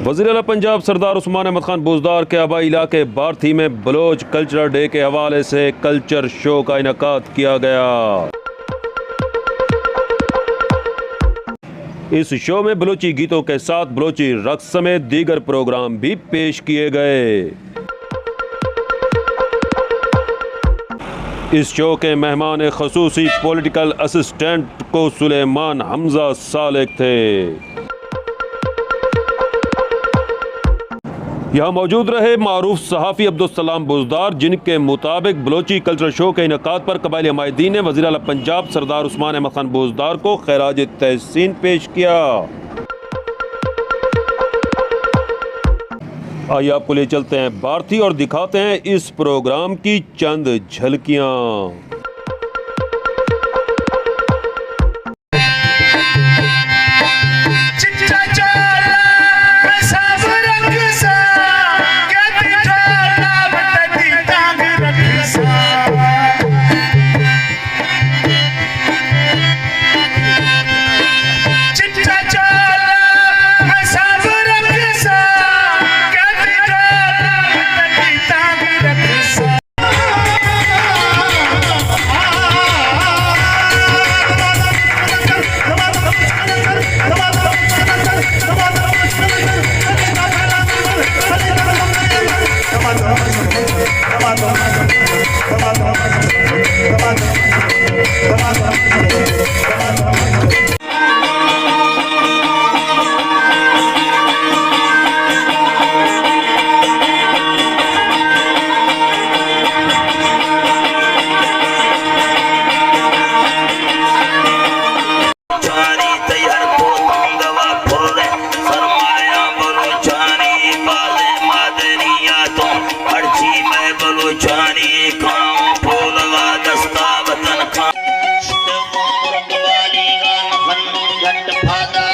वज़ीर आला पंजाब सरदार उस्मान अहमद खान बुज़दार के आबाई इलाके बार्थी में बलोच कल्चरल डे के हवाले से कल्चर शो का इनेकाद किया गया। इस शो में बलोची गीतों के साथ बलोची रक्स समेत दीगर प्रोग्राम भी पेश किए गए। इस शो के मेहमान ख़ुसूसी पॉलिटिकल असिस्टेंट को सुलेमान हमजा सालेक थे। यहाँ मौजूद रहे मारूफ सहाफ़ी अब्दुल बुज़दार, जिनके मुताबिक बलोची कल्चरल शो के इनेकाद पर कबायली हमायदीन ने वज़ीर आला पंजाब सरदार उस्मान अहमद खान बुज़दार को खैराज तहसीन पेश किया। आइए आपको ले चलते हैं बार्थी और दिखाते हैं इस प्रोग्राम की चंद झलकियां। बलूचानी खां फूलवा दस्ता वतन खां घट फादा